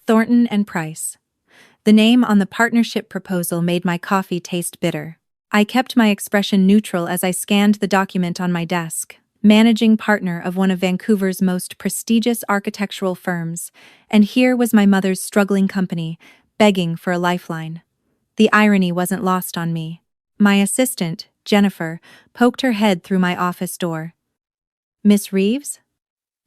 Thornton and Price. The name on the partnership proposal made my coffee taste bitter. I kept my expression neutral as I scanned the document on my desk. Managing partner of one of Vancouver's most prestigious architectural firms, and here was my mother's struggling company, begging for a lifeline. The irony wasn't lost on me. My assistant, Jennifer, poked her head through my office door. "Miss Reeves?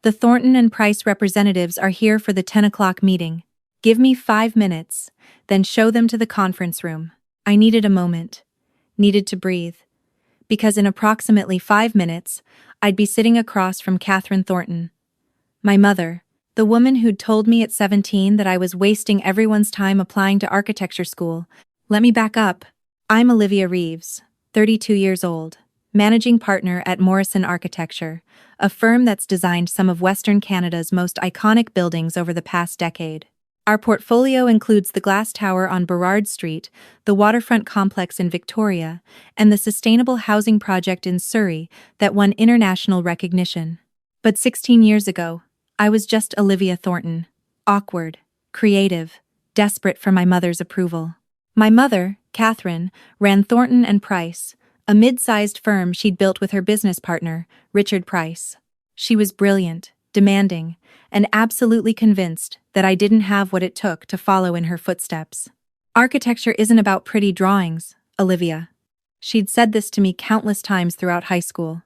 The Thornton and Price representatives are here for the 10 o'clock meeting. Give me 5 minutes, then show them to the conference room." I needed a moment. Needed to breathe. Because in approximately 5 minutes, I'd be sitting across from Catherine Thornton. My mother, the woman who'd told me at 17 that I was wasting everyone's time applying to architecture school. Let me back up. I'm Olivia Reeves, 32 years old, managing partner at Morrison Architecture, a firm that's designed some of Western Canada's most iconic buildings over the past decade. Our portfolio includes the Glass Tower on Burrard Street, the waterfront complex in Victoria, and the sustainable housing project in Surrey that won international recognition. But 16 years ago, I was just Olivia Thornton, awkward, creative, desperate for my mother's approval. My mother, Catherine, ran Thornton and Price, a mid-sized firm she'd built with her business partner, Richard Price. She was brilliant, demanding, and absolutely convinced that I didn't have what it took to follow in her footsteps. "Architecture isn't about pretty drawings, Olivia." She'd said this to me countless times throughout high school.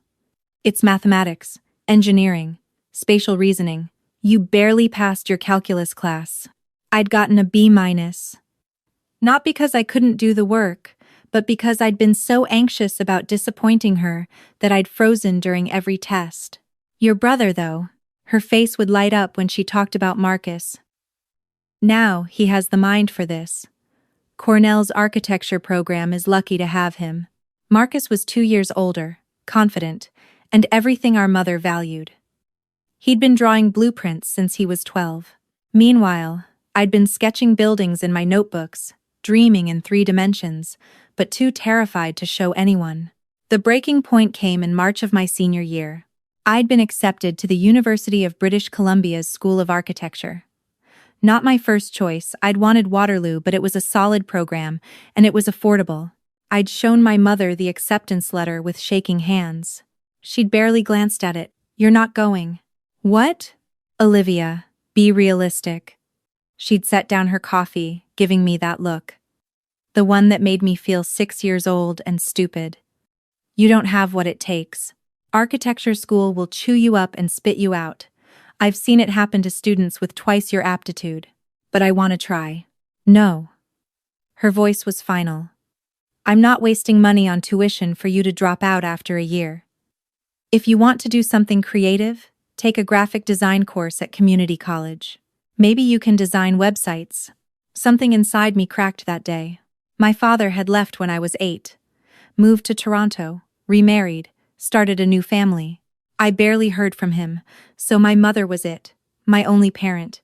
"It's mathematics, engineering, spatial reasoning. You barely passed your calculus class." I'd gotten a B-. Not because I couldn't do the work, but because I'd been so anxious about disappointing her that I'd frozen during every test. "Your brother, though." Her face would light up when she talked about Marcus. "Now he has the mind for this. Cornell's architecture program is lucky to have him." Marcus was 2 years older, confident, and everything our mother valued. He'd been drawing blueprints since he was 12. Meanwhile, I'd been sketching buildings in my notebooks, dreaming in 3 dimensions, but too terrified to show anyone. The breaking point came in March of my senior year. I'd been accepted to the University of British Columbia's School of Architecture. Not my first choice. I'd wanted Waterloo, but it was a solid program, and it was affordable. I'd shown my mother the acceptance letter with shaking hands. She'd barely glanced at it. "You're not going." "What?" "Olivia, be realistic." She'd set down her coffee, giving me that look. The one that made me feel 6 years old and stupid. "You don't have what it takes. Architecture school will chew you up and spit you out. I've seen it happen to students with twice your aptitude. But I want to try." "No." Her voice was final. "I'm not wasting money on tuition for you to drop out after a year. If you want to do something creative, take a graphic design course at community college. Maybe you can design websites." Something inside me cracked that day. My father had left when I was 8. Moved to Toronto, remarried, started a new family. I barely heard from him, so my mother was it, my only parent,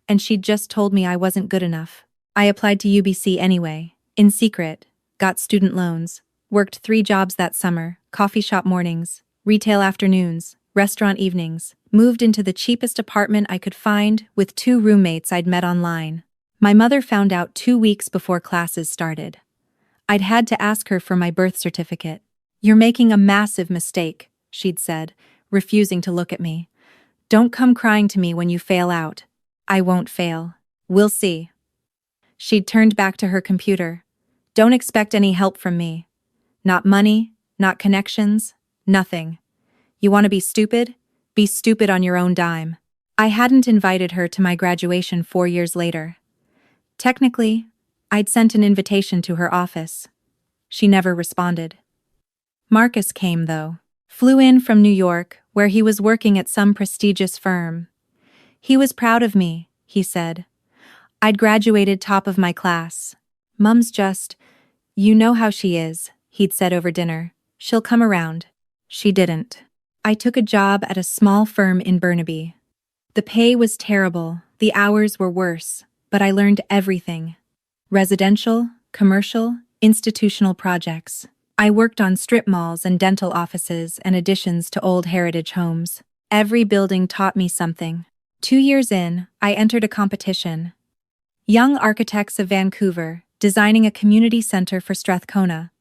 and she'd just told me I wasn't good enough. I applied to UBC anyway, in secret, got student loans, worked 3 jobs that summer, coffee shop mornings, retail afternoons, restaurant evenings, moved into the cheapest apartment I could find with 2 roommates I'd met online. My mother found out 2 weeks before classes started. I'd had to ask her for my birth certificate. "You're making a massive mistake," she'd said, refusing to look at me. "Don't come crying to me when you fail out." "I won't fail. We'll see." She'd turned back to her computer. "Don't expect any help from me. Not money, not connections, nothing. You want to be stupid? Be stupid on your own dime." I hadn't invited her to my graduation 4 years later. Technically, I'd sent an invitation to her office. She never responded. Marcus came, though. Flew in from New York, where he was working at some prestigious firm. He was proud of me, he said. I'd graduated top of my class. "Mum's just, you know how she is," he'd said over dinner. "She'll come around." She didn't. I took a job at a small firm in Burnaby. The pay was terrible, the hours were worse, but I learned everything. Residential, commercial, institutional projects. I worked on strip malls and dental offices and additions to old heritage homes. Every building taught me something. 2 years in, I entered a competition. Young Architects of Vancouver, designing a community center for Strathcona.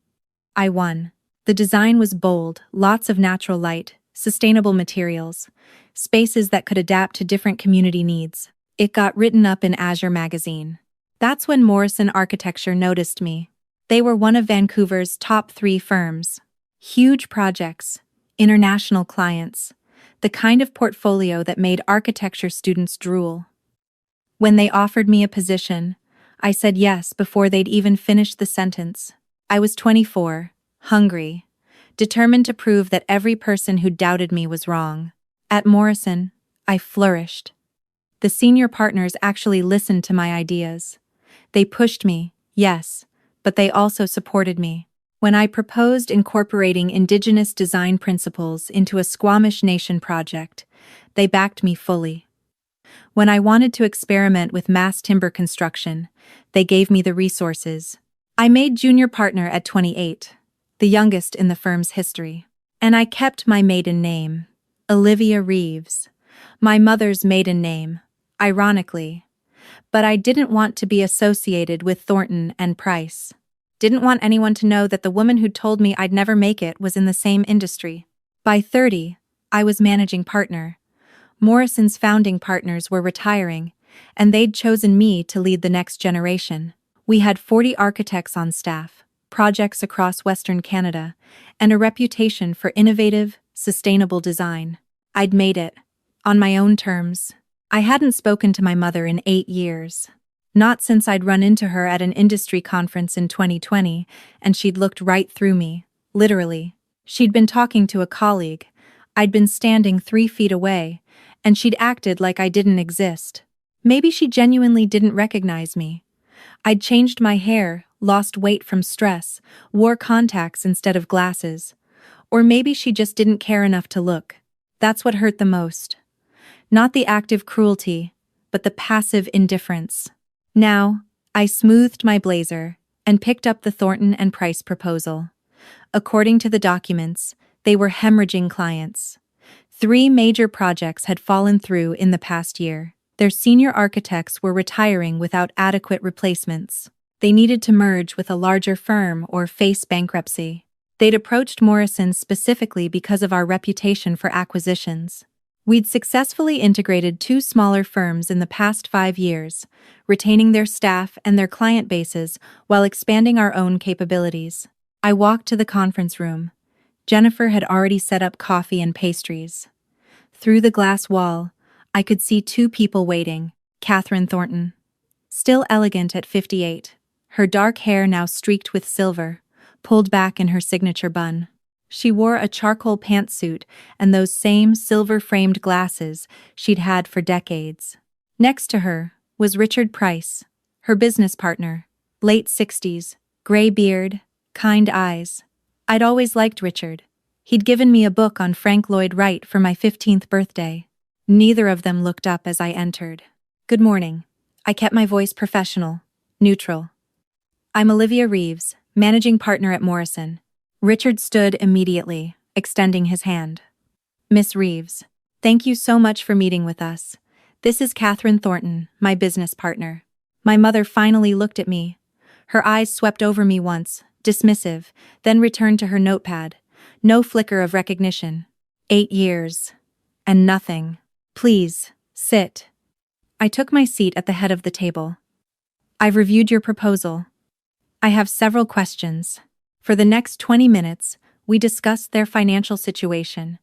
I won. The design was bold, lots of natural light, sustainable materials, spaces that could adapt to different community needs. It got written up in Azure magazine. That's when Morrison Architecture noticed me. They were one of Vancouver's top 3 firms. Huge projects, international clients, the kind of portfolio that made architecture students drool. When they offered me a position, I said yes before they'd even finished the sentence. I was 24, hungry, determined to prove that every person who doubted me was wrong. At Morrison, I flourished. The senior partners actually listened to my ideas. They pushed me, yes, but they also supported me. When I proposed incorporating Indigenous design principles into a Squamish Nation project, they backed me fully. When I wanted to experiment with mass timber construction, they gave me the resources. I made junior partner at 28, the youngest in the firm's history. And I kept my maiden name, Olivia Reeves, my mother's maiden name, ironically. But I didn't want to be associated with Thornton and Price. Didn't want anyone to know that the woman who'd told me I'd never make it was in the same industry. By 30, I was managing partner. Morrison's founding partners were retiring, and they'd chosen me to lead the next generation. We had 40 architects on staff, projects across Western Canada, and a reputation for innovative, sustainable design. I'd made it, on my own terms. I hadn't spoken to my mother in 8 years. Not since I'd run into her at an industry conference in 2020, and she'd looked right through me, literally. She'd been talking to a colleague. I'd been standing 3 feet away, and she'd acted like I didn't exist. Maybe she genuinely didn't recognize me. I'd changed my hair, lost weight from stress, wore contacts instead of glasses. Or maybe she just didn't care enough to look. That's what hurt the most. Not the active cruelty, but the passive indifference. Now, I smoothed my blazer and picked up the Thornton and Price proposal. According to the documents, they were hemorrhaging clients. 3 major projects had fallen through in the past year. Their senior architects were retiring without adequate replacements. They needed to merge with a larger firm or face bankruptcy. They'd approached Morrison specifically because of our reputation for acquisitions. We'd successfully integrated 2 smaller firms in the past 5 years, retaining their staff and their client bases while expanding our own capabilities. I walked to the conference room. Jennifer had already set up coffee and pastries. Through the glass wall, I could see 2 people waiting. Catherine Thornton, still elegant at 58, her dark hair now streaked with silver, pulled back in her signature bun. She wore a charcoal pantsuit and those same silver-framed glasses she'd had for decades. Next to her was Richard Price, her business partner, late 60s, gray beard, kind eyes. I'd always liked Richard. He'd given me a book on Frank Lloyd Wright for my 15th birthday. Neither of them looked up as I entered. Good morning. I kept my voice professional, neutral. I'm Olivia Reeves, managing partner at Morrison. Richard stood immediately, extending his hand. Miss Reeves, thank you so much for meeting with us. This is Catherine Thornton, my business partner. My mother finally looked at me. Her eyes swept over me once, dismissive, then returned to her notepad. No flicker of recognition. 8 years. And nothing. Please, sit. I took my seat at the head of the table. I've reviewed your proposal. I have several questions. For the next 20 minutes, we discussed their financial situation.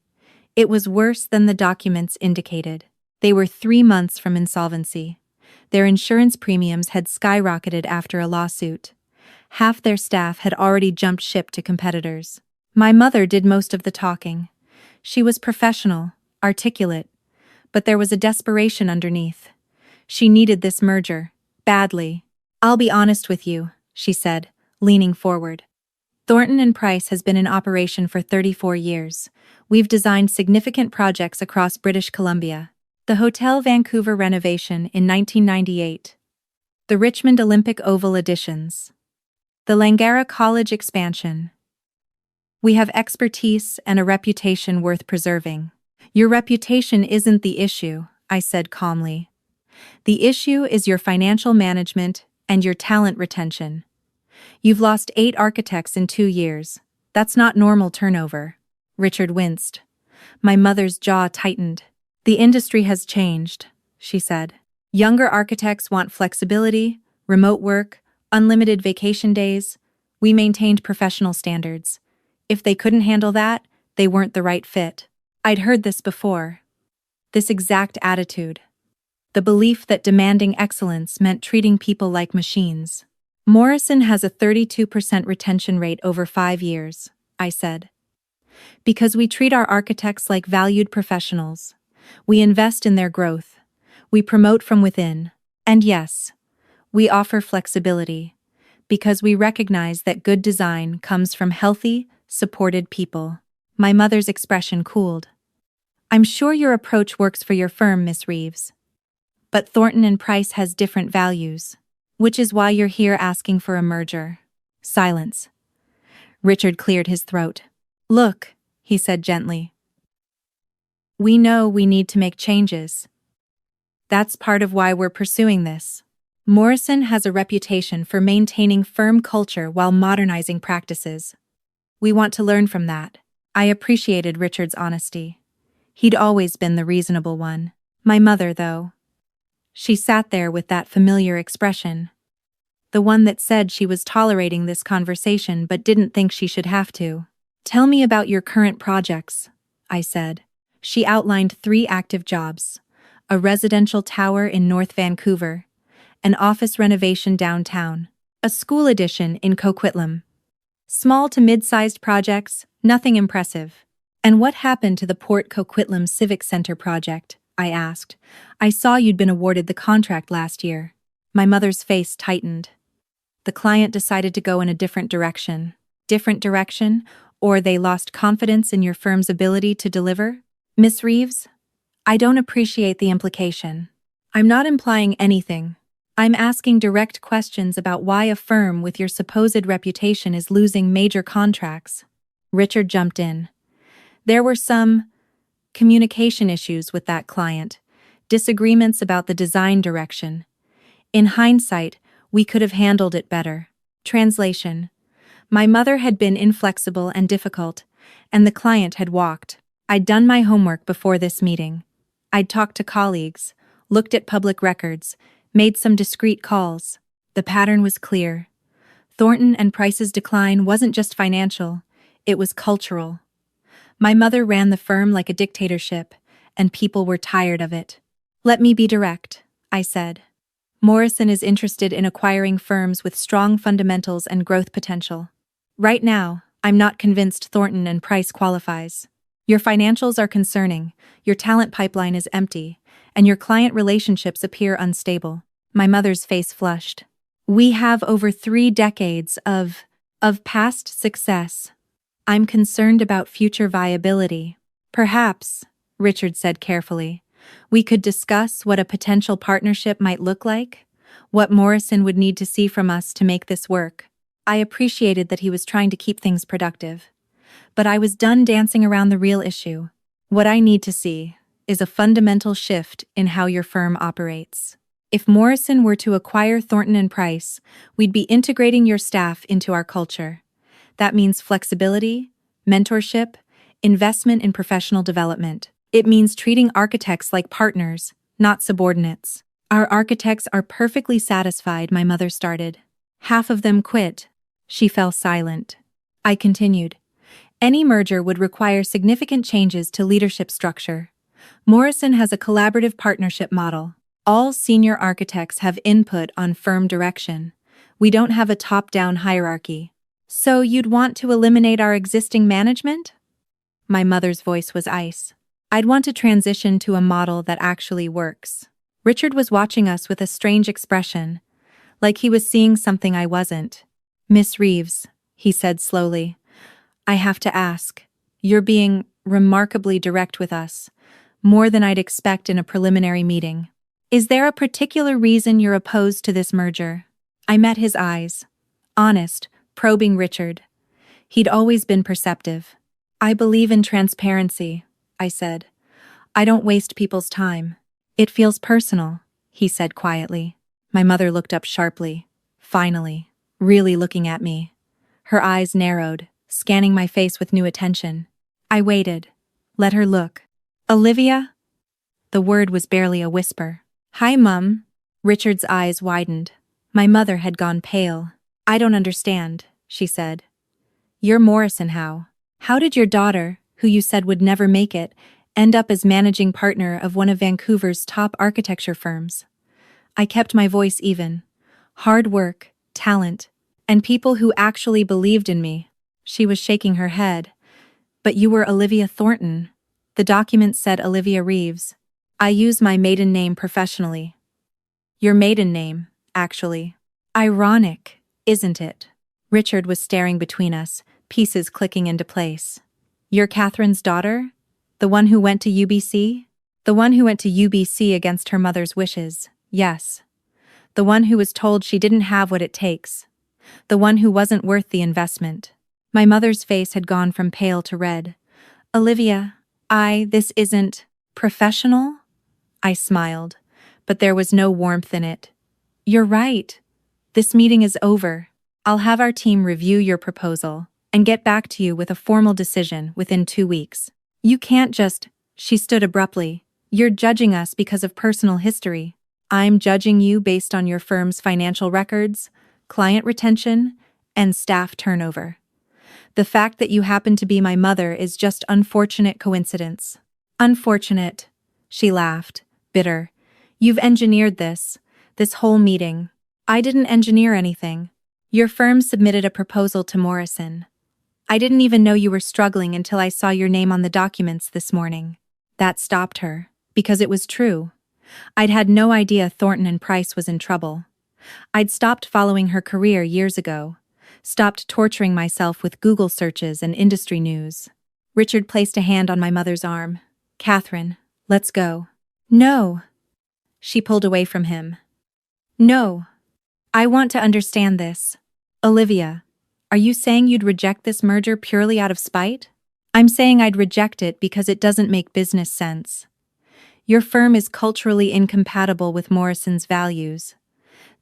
It was worse than the documents indicated. They were 3 months from insolvency. Their insurance premiums had skyrocketed after a lawsuit. Half their staff had already jumped ship to competitors. My mother did most of the talking. She was professional, articulate, but there was a desperation underneath. She needed this merger, badly. I'll be honest with you, she said, leaning forward. Thornton and Price has been in operation for 34 years. We've designed significant projects across British Columbia. The Hotel Vancouver renovation in 1998. The Richmond Olympic Oval additions. The Langara College expansion. We have expertise and a reputation worth preserving. Your reputation isn't the issue, I said calmly. The issue is your financial management and your talent retention. You've lost 8 architects in 2 years. That's not normal turnover. Richard winced. My mother's jaw tightened. The industry has changed, she said. Younger architects want flexibility, remote work, unlimited vacation days. We maintained professional standards. If they couldn't handle that, they weren't the right fit. I'd heard this before. This exact attitude. The belief that demanding excellence meant treating people like machines. Morrison has a 32% retention rate over 5 years, I said. Because we treat our architects like valued professionals. We invest in their growth. We promote from within. And yes, we offer flexibility. Because we recognize that good design comes from healthy, supported people. My mother's expression cooled. I'm sure your approach works for your firm, Miss Reeves. But Thornton and Price has different values. Which is why you're here asking for a merger. Silence. Richard cleared his throat. Look, he said gently. We know we need to make changes. That's part of why we're pursuing this. Morrison has a reputation for maintaining firm culture while modernizing practices. We want to learn from that. I appreciated Richard's honesty. He'd always been the reasonable one. My mother, though. She sat there with that familiar expression. The one that said she was tolerating this conversation but didn't think she should have to. Tell me about your current projects, I said. She outlined 3 active jobs. A residential tower in North Vancouver, an office renovation downtown, a school addition in Coquitlam. Small to mid-sized projects, nothing impressive. And what happened to the Port Coquitlam Civic Center project? I asked. I saw you'd been awarded the contract last year. My mother's face tightened. The client decided to go in a different direction. Different direction? Or they lost confidence in your firm's ability to deliver? Miss Reeves? I don't appreciate the implication. I'm not implying anything. I'm asking direct questions about why a firm with your supposed reputation is losing major contracts. Richard jumped in. There were some communication issues with that client, disagreements about the design direction. In hindsight, we could have handled it better. Translation. My mother had been inflexible and difficult, and the client had walked. I'd done my homework before this meeting. I'd talked to colleagues, looked at public records, made some discreet calls. The pattern was clear. Thornton and Price's decline wasn't just financial, it was cultural. My mother ran the firm like a dictatorship, and people were tired of it. Let me be direct, I said. Morrison is interested in acquiring firms with strong fundamentals and growth potential. Right now, I'm not convinced Thornton and Price qualifies. Your financials are concerning, your talent pipeline is empty, and your client relationships appear unstable. My mother's face flushed. We have over 3 decades of past success. I'm concerned about future viability. Perhaps, Richard said carefully, we could discuss what a potential partnership might look like, what Morrison would need to see from us to make this work. I appreciated that he was trying to keep things productive. But I was done dancing around the real issue. What I need to see is a fundamental shift in how your firm operates. If Morrison were to acquire Thornton and Price, we'd be integrating your staff into our culture. That means flexibility, mentorship, investment in professional development. It means treating architects like partners, not subordinates. Our architects are perfectly satisfied, my mother started. Half of them quit. She fell silent. I continued. Any merger would require significant changes to leadership structure. Morrison has a collaborative partnership model. All senior architects have input on firm direction. We don't have a top-down hierarchy. So you'd want to eliminate our existing management? My mother's voice was ice. I'd want to transition to a model that actually works. Richard was watching us with a strange expression, like he was seeing something I wasn't. Miss Reeves, he said slowly, I have to ask. You're being remarkably direct with us, more than I'd expect in a preliminary meeting. Is there a particular reason you're opposed to this merger? I met his eyes. Honest, probing Richard. He'd always been perceptive. I believe in transparency, I said. I don't waste people's time. It feels personal, he said quietly. My mother looked up sharply. Finally. Really looking at me. Her eyes narrowed, scanning my face with new attention. I waited. Let her look. Olivia? The word was barely a whisper. Hi, Mum. Richard's eyes widened. My mother had gone pale. I don't understand, she said. You're Morrison, how? How did your daughter, who you said would never make it, end up as managing partner of one of Vancouver's top architecture firms? I kept my voice even. Hard work, talent, and people who actually believed in me. She was shaking her head. But you were Olivia Thornton. The document said Olivia Reeves. I use my maiden name professionally. Your maiden name, actually. Ironic, isn't it? Richard was staring between us, pieces clicking into place. You're Catherine's daughter? The one who went to UBC? The one who went to UBC against her mother's wishes, yes. The one who was told she didn't have what it takes. The one who wasn't worth the investment. My mother's face had gone from pale to red. Olivia, this isn't professional? I smiled, but there was no warmth in it. You're right. This meeting is over. I'll have our team review your proposal and get back to you with a formal decision within 2 weeks. You can't just, she stood abruptly. You're judging us because of personal history. I'm judging you based on your firm's financial records, client retention, and staff turnover. The fact that you happen to be my mother is just unfortunate coincidence. Unfortunate, she laughed, bitter. You've engineered this whole meeting. I didn't engineer anything. Your firm submitted a proposal to Morrison. I didn't even know you were struggling until I saw your name on the documents this morning. That stopped her, because it was true. I'd had no idea Thornton and Price was in trouble. I'd stopped following her career years ago, stopped torturing myself with Google searches and industry news. Richard placed a hand on my mother's arm. Catherine, let's go. No. She pulled away from him. No. I want to understand this. Olivia, are you saying you'd reject this merger purely out of spite? I'm saying I'd reject it because it doesn't make business sense. Your firm is culturally incompatible with Morrison's values.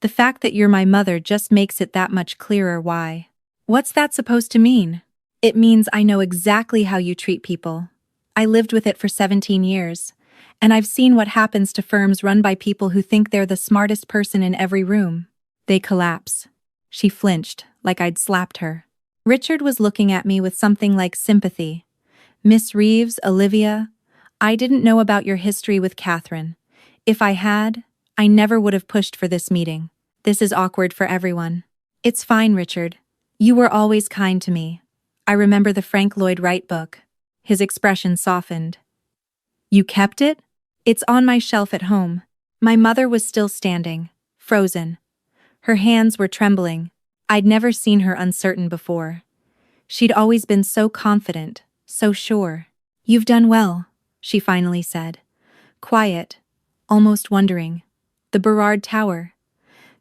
The fact that you're my mother just makes it that much clearer why. What's that supposed to mean? It means I know exactly how you treat people. I lived with it for 17 years, and I've seen what happens to firms run by people who think they're the smartest person in every room. They collapse. She flinched, like I'd slapped her. Richard was looking at me with something like sympathy. Miss Reeves, Olivia, I didn't know about your history with Catherine. If I had, I never would have pushed for this meeting. This is awkward for everyone. It's fine, Richard. You were always kind to me. I remember the Frank Lloyd Wright book. His expression softened. You kept it? It's on my shelf at home. My mother was still standing, frozen. Her hands were trembling. I'd never seen her uncertain before. She'd always been so confident, so sure. You've done well, she finally said. Quiet, almost wondering. The Burrard Tower.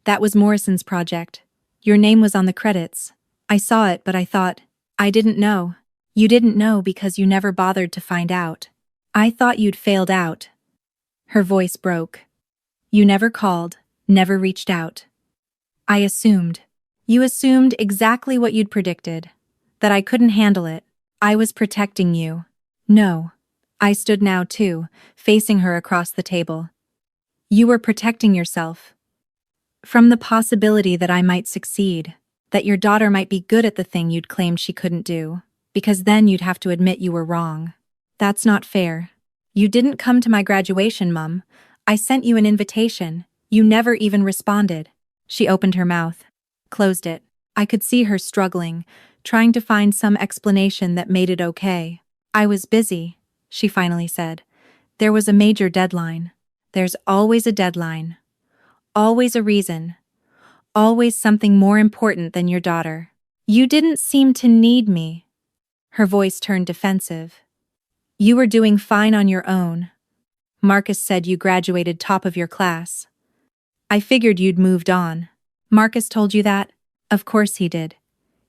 That was Morrison's project. Your name was on the credits. I saw it, but I thought, I didn't know. You didn't know because you never bothered to find out. I thought you'd failed out. Her voice broke. You never called, never reached out. I assumed. You assumed exactly what you'd predicted. That I couldn't handle it. I was protecting you. No. I stood now too, facing her across the table. You were protecting yourself. From the possibility that I might succeed. That your daughter might be good at the thing you'd claimed she couldn't do. Because then you'd have to admit you were wrong. That's not fair. You didn't come to my graduation, Mum. I sent you an invitation. You never even responded. She opened her mouth, closed it. I could see her struggling, trying to find some explanation that made it okay. I was busy, she finally said. There was a major deadline. There's always a deadline. Always a reason. Always something more important than your daughter. You didn't seem to need me. Her voice turned defensive. You were doing fine on your own. Marcus said you graduated top of your class. I figured you'd moved on. Marcus told you that? Of course he did.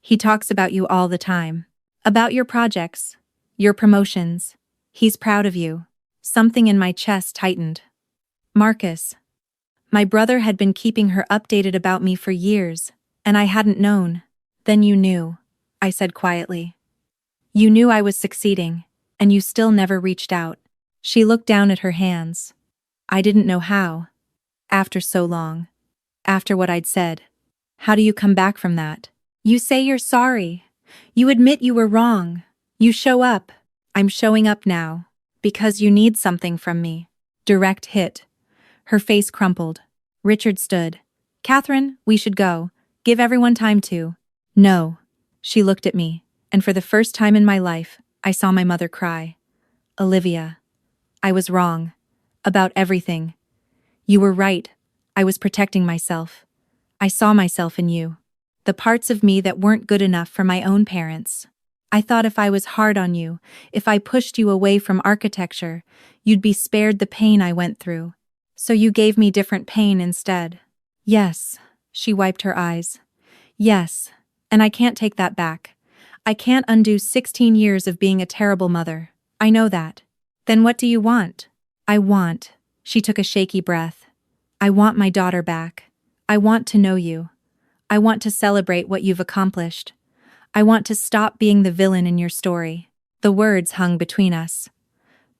He talks about you all the time. About your projects. Your promotions. He's proud of you. Something in my chest tightened. Marcus. My brother had been keeping her updated about me for years, and I hadn't known. Then you knew, I said quietly. You knew I was succeeding, and you still never reached out. She looked down at her hands. I didn't know how. After so long. After what I'd said. How do you come back from that? You say you're sorry. You admit you were wrong. You show up. I'm showing up now. Because you need something from me. Direct hit. Her face crumpled. Richard stood. Catherine, we should go. Give everyone time to. No. She looked at me, and for the first time in my life, I saw my mother cry. Olivia. I was wrong. About everything. You were right. I was protecting myself. I saw myself in you. The parts of me that weren't good enough for my own parents. I thought if I was hard on you, if I pushed you away from architecture, you'd be spared the pain I went through. So you gave me different pain instead. Yes, she wiped her eyes. Yes, and I can't take that back. I can't undo 16 years of being a terrible mother. I know that. Then what do you want? I want, she took a shaky breath. I want my daughter back. I want to know you. I want to celebrate what you've accomplished. I want to stop being the villain in your story. The words hung between us.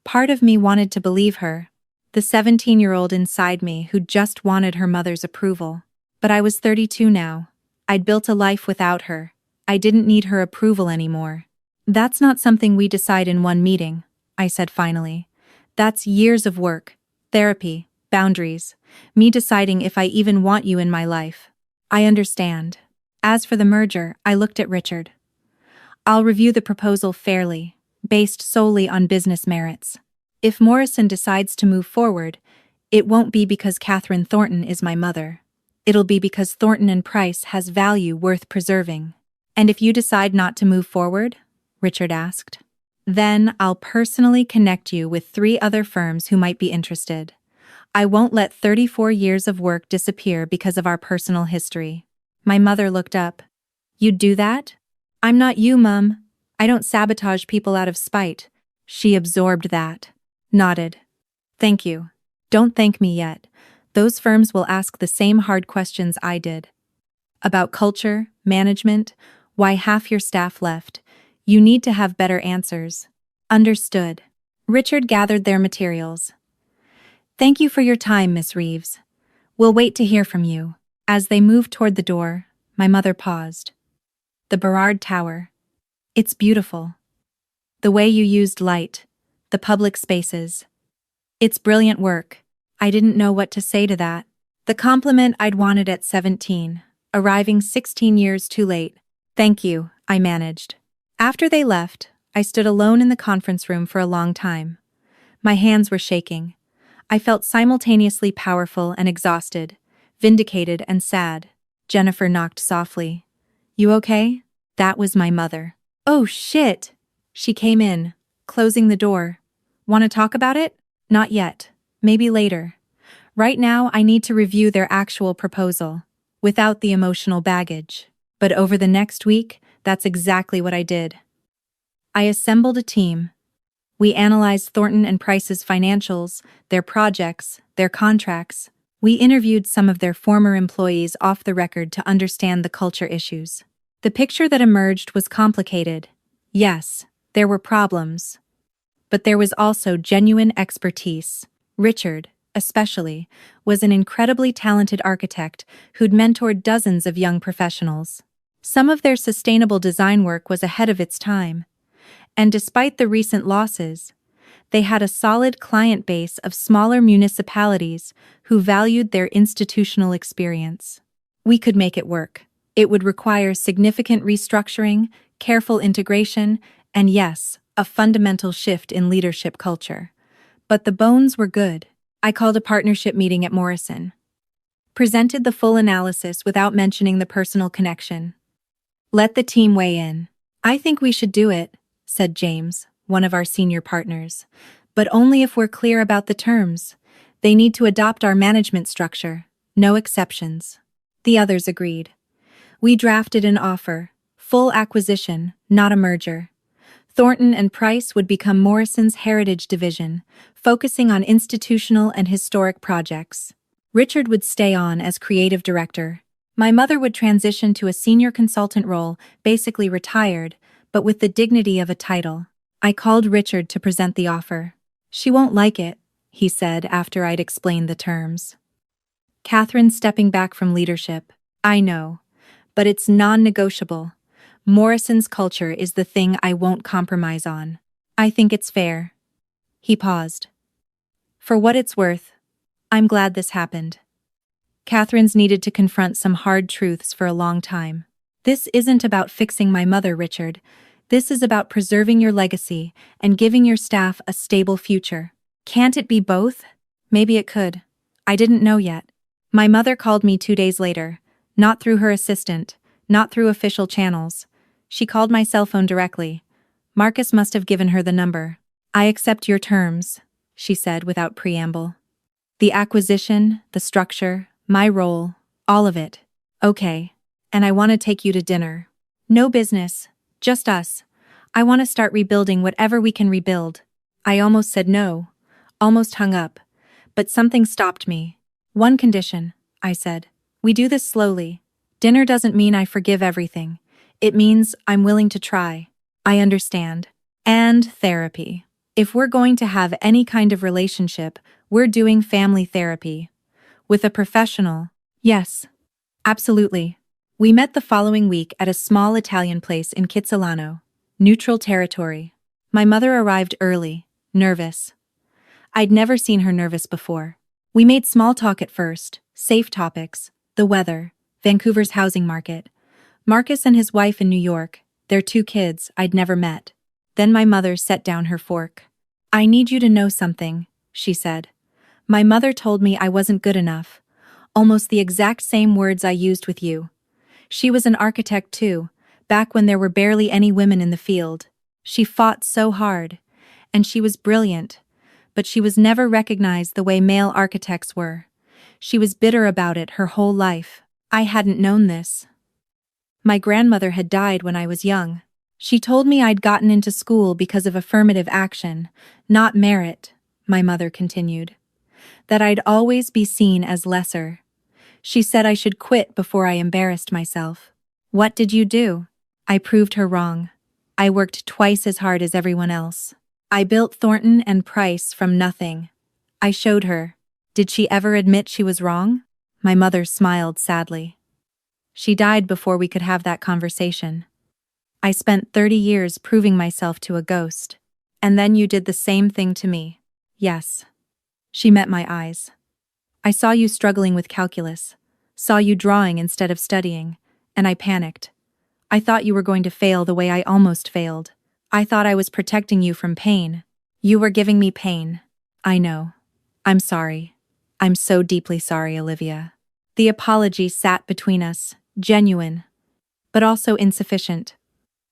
Part of me wanted to believe her, the 17-year-old inside me who just wanted her mother's approval. But I was 32 now. I'd built a life without her. I didn't need her approval anymore. That's not something we decide in one meeting, I said finally. That's years of work, therapy, boundaries, me deciding if I even want you in my life. I understand. As for the merger, I looked at Richard. I'll review the proposal fairly, based solely on business merits. If Morrison decides to move forward, it won't be because Catherine Thornton is my mother. It'll be because Thornton and Price has value worth preserving. And if you decide not to move forward? Richard asked. Then I'll personally connect you with 3 other firms who might be interested. I won't let 34 years of work disappear because of our personal history. My mother looked up. You'd do that? I'm not you, Mum. I don't sabotage people out of spite. She absorbed that. Nodded. Thank you. Don't thank me yet. Those firms will ask the same hard questions I did. About culture, management, why half your staff left. You need to have better answers. Understood. Richard gathered their materials. Thank you for your time, Miss Reeves. We'll wait to hear from you. As they moved toward the door, my mother paused. The Burrard Tower. It's beautiful. The way you used light, the public spaces. It's brilliant work. I didn't know what to say to that. The compliment I'd wanted at 17, arriving 16 years too late. Thank you, I managed. After they left, I stood alone in the conference room for a long time. My hands were shaking. I felt simultaneously powerful and exhausted, vindicated and sad. Jennifer knocked softly. You okay? That was my mother. Oh shit! She came in, closing the door. Want to talk about it? Not yet. Maybe later. Right now I need to review their actual proposal, without the emotional baggage. But over the next week, that's exactly what I did. I assembled a team. We analyzed Thornton and Price's financials, their projects, their contracts. We interviewed some of their former employees off the record to understand the culture issues. The picture that emerged was complicated. Yes, there were problems. But there was also genuine expertise. Richard, especially, was an incredibly talented architect who'd mentored dozens of young professionals. Some of their sustainable design work was ahead of its time. And despite the recent losses, they had a solid client base of smaller municipalities who valued their institutional experience. We could make it work. It would require significant restructuring, careful integration, and yes, a fundamental shift in leadership culture. But the bones were good. I called a partnership meeting at Morrison. Presented the full analysis without mentioning the personal connection. Let the team weigh in. I think we should do it, said James, one of our senior partners. But only if we're clear about the terms. They need to adopt our management structure. No exceptions. The others agreed. We drafted an offer. Full acquisition, not a merger. Thornton and Price would become Morrison's heritage division, focusing on institutional and historic projects. Richard would stay on as creative director. My mother would transition to a senior consultant role, basically retired, but with the dignity of a title. I called Richard to present the offer. "She won't like it," he said after I'd explained the terms. "Catherine stepping back from leadership. I know. But it's non-negotiable. Morrison's culture is the thing I won't compromise on. I think it's fair." He paused. "For what it's worth, I'm glad this happened." Catherine's needed to confront some hard truths for a long time. "This isn't about fixing my mother, Richard. This is about preserving your legacy and giving your staff a stable future. Can't it be both?" Maybe it could. I didn't know yet. My mother called me 2 days later, not through her assistant, not through official channels. She called my cell phone directly. Marcus must have given her the number. "I accept your terms," she said without preamble. "The acquisition, the structure, my role, all of it. Okay. And I want to take you to dinner. No business, just us. I want to start rebuilding whatever we can rebuild." I almost said no, almost hung up, but something stopped me. "One condition," I said. "We do this slowly. Dinner doesn't mean I forgive everything. It means I'm willing to try." "I understand. And therapy. If we're going to have any kind of relationship, we're doing family therapy. With a professional." "Yes. Absolutely." We met the following week at a small Italian place in Kitsilano, neutral territory. My mother arrived early, nervous. I'd never seen her nervous before. We made small talk at first, safe topics, the weather, Vancouver's housing market, Marcus and his wife in New York, their 2 kids I'd never met. Then my mother set down her fork. "I need you to know something," she said. "My mother told me I wasn't good enough. Almost the exact same words I used with you. She was an architect too, back when there were barely any women in the field. She fought so hard. And she was brilliant. But she was never recognized the way male architects were. She was bitter about it her whole life. I hadn't known this. My grandmother had died when I was young. She told me I'd gotten into school because of affirmative action, not merit," my mother continued. "That I'd always be seen as lesser. She said I should quit before I embarrassed myself." "What did you do?" I proved her wrong. I worked twice as hard as everyone else. I built Thornton and Price from nothing. I showed her. Did she ever admit she was wrong? My mother smiled sadly. "She died before we could have that conversation. I spent 30 years proving myself to a ghost. And then you did the same thing to me." "Yes." She met my eyes. "I saw you struggling with calculus, saw you drawing instead of studying, and I panicked. I thought you were going to fail the way I almost failed. I thought I was protecting you from pain. You were giving me pain." "I know. I'm sorry. I'm so deeply sorry, Olivia." The apology sat between us, genuine, but also insufficient.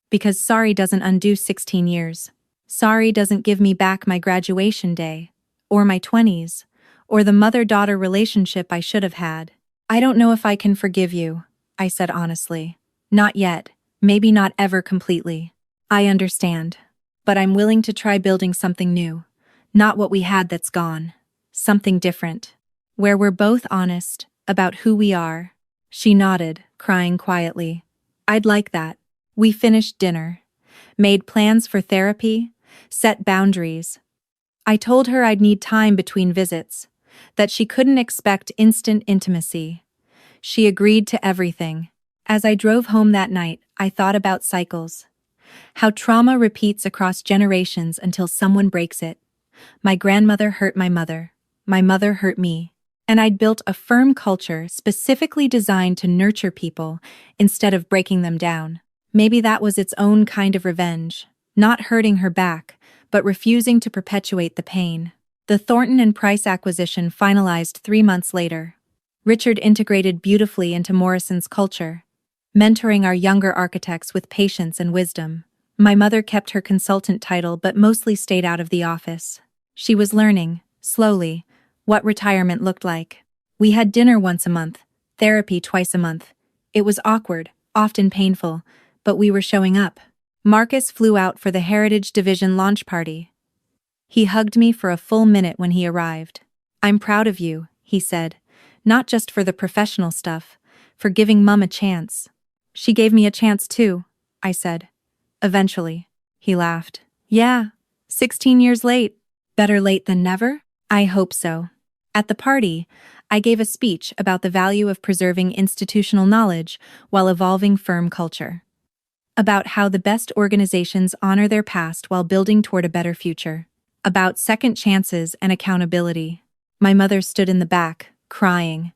Because sorry doesn't undo 16 years. Sorry doesn't give me back my graduation day, or my 20s, or the mother-daughter relationship I should have had. "I don't know if I can forgive you," I said honestly. "Not yet, maybe not ever completely. I understand. But I'm willing to try building something new. Not what we had that's gone. Something different. Where we're both honest about who we are." She nodded, crying quietly. "I'd like that." We finished dinner, made plans for therapy, set boundaries. I told her I'd need time between visits, that she couldn't expect instant intimacy. She agreed to everything. As I drove home that night, I thought about cycles. How trauma repeats across generations until someone breaks it. My grandmother hurt my mother hurt me, and I'd built a firm culture specifically designed to nurture people instead of breaking them down. Maybe that was its own kind of revenge, not hurting her back, but refusing to perpetuate the pain. The Thornton and Price acquisition finalized 3 months later. Richard integrated beautifully into Morrison's culture, mentoring our younger architects with patience and wisdom. My mother kept her consultant title but mostly stayed out of the office. She was learning, slowly, what retirement looked like. We had dinner once a month, therapy twice a month. It was awkward, often painful, but we were showing up. Marcus flew out for the Heritage Division launch party. He hugged me for a full minute when he arrived. "I'm proud of you," he said, Not just for the professional stuff, for giving Mum a chance. She gave me a chance too, I said. Eventually. He laughed. Yeah, 16 years late. Better late than never? I hope so. At the party, I gave a speech about the value of preserving institutional knowledge while evolving firm culture. About how the best organizations honor their past while building toward a better future. About second chances and accountability. My mother stood in the back, crying.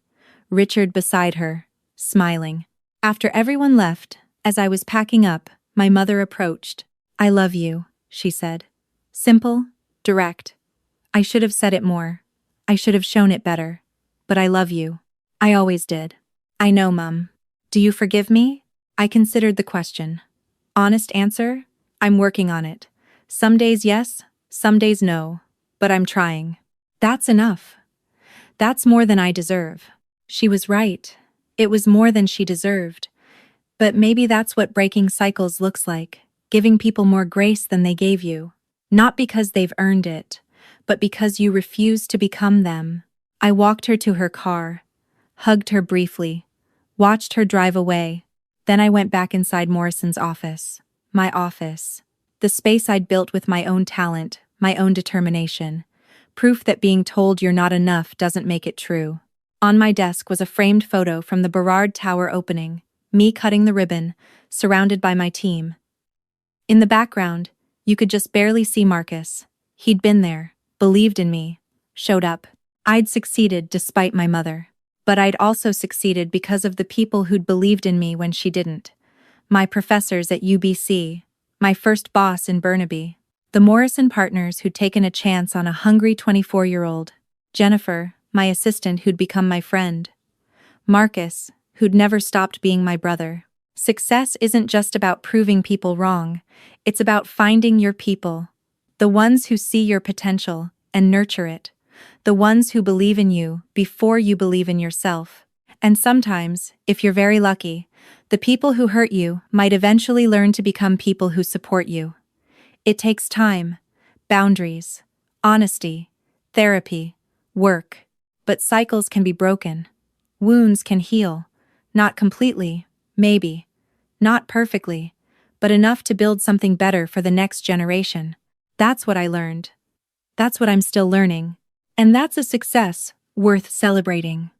Richard beside her, smiling. After everyone left, as I was packing up, my mother approached. I love you, she said. Simple, direct. I should have said it more. I should have shown it better. But I love you. I always did. I know, Mum. Do you forgive me? I considered the question. Honest answer? I'm working on it. Some days yes, some days no. But I'm trying. That's enough. That's more than I deserve. She was right. It was more than she deserved. But maybe that's what breaking cycles looks like. Giving people more grace than they gave you. Not because they've earned it, but because you refuse to become them. I walked her to her car, hugged her briefly, watched her drive away. Then I went back inside Morrison's office. My office. The space I'd built with my own talent, my own determination. Proof that being told you're not enough doesn't make it true. On my desk was a framed photo from the Burrard Tower opening, me cutting the ribbon, surrounded by my team. In the background, you could just barely see Marcus. He'd been there, believed in me, showed up. I'd succeeded despite my mother. But I'd also succeeded because of the people who'd believed in me when she didn't. My professors at UBC, my first boss in Burnaby, the Morrison partners who'd taken a chance on a hungry 24-year-old, Jennifer, my assistant who'd become my friend, Marcus, who'd never stopped being my brother. Success isn't just about proving people wrong, it's about finding your people. The ones who see your potential and nurture it. The ones who believe in you before you believe in yourself. And sometimes, if you're very lucky, the people who hurt you might eventually learn to become people who support you. It takes time, boundaries, honesty, therapy, work. But cycles can be broken. Wounds can heal. Not completely, maybe. Not perfectly, but enough to build something better for the next generation. That's what I learned. That's what I'm still learning. And that's a success worth celebrating.